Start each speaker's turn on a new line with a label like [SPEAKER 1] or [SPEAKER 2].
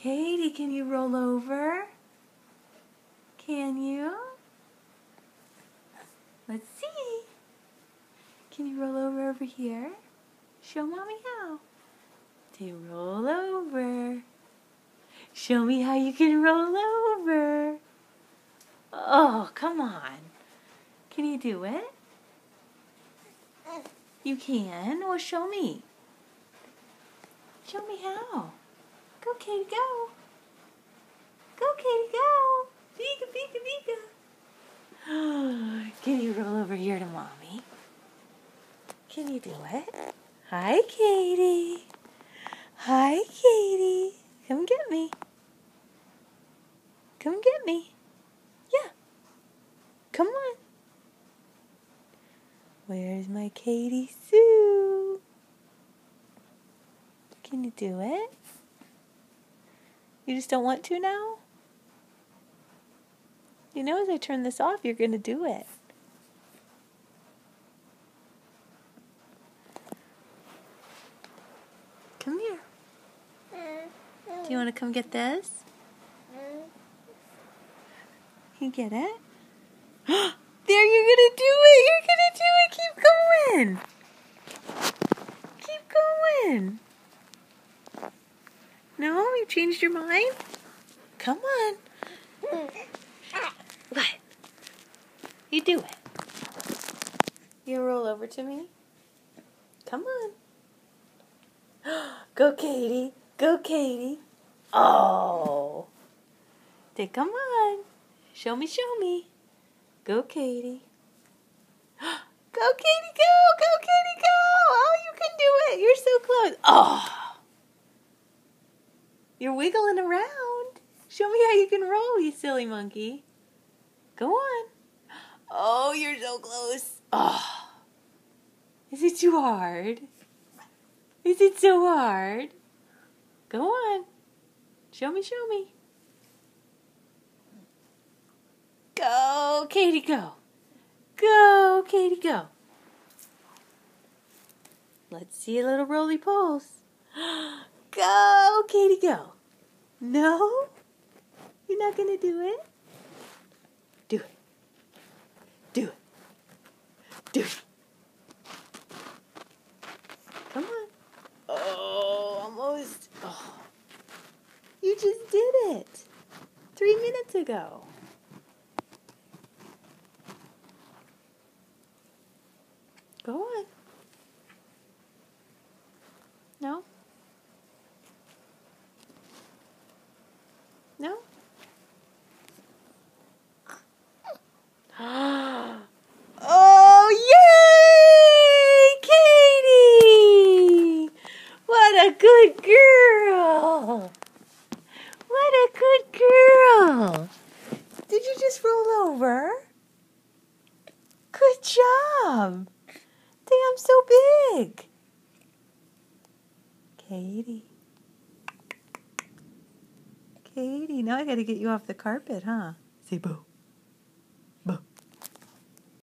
[SPEAKER 1] Katie, can you roll over? Can you? Let's see. Can you roll over here? Show Mommy how. To roll over. Show me how you can roll over. Oh, come on. Can you do it? You can? Well, show me. Show me how. Go, Katie, go. Go, Katie, go. Pika, pika, pika. Can you roll over here to Mommy? Can you do it? Hi, Katie. Hi, Katie. Come get me. Come get me. Yeah. Come on. Where's my Katie Sue? Can you do it? You just don't want to now? You know as I turn this off, you're going to do it. Come here. Do you want to come get this? Can you get it? There, you're going to do it. You're going to do it. Keep going. Keep going. No? You changed your mind? Come on. What? You do it. You roll over to me? Come on. Go, Katie. Go, Katie. Oh. Come on. Show me, show me. Go, Katie. Go, Katie, go. Go, Katie, go. Oh, you can do it. You're so close. Oh. You're wiggling around. Show me how you can roll, you silly monkey. Go on. Oh, you're so close. Oh. Is it too hard? Is it so hard? Go on. Show me, show me. Go, Katie, go. Go, Katie, go. Let's see a little roly-poles. Go, Katie, go. No? You're not going to do it? Do it. Do it. Do it. Come on. Oh, almost. Oh. You just did it 3 minutes ago. Go on. No? No? Oh, yay! Katie! What a good girl! What a good girl! Did you just roll over? Good job! Dang, I'm so big! Katie. Katie, now I gotta get you off the carpet, huh? Say boo.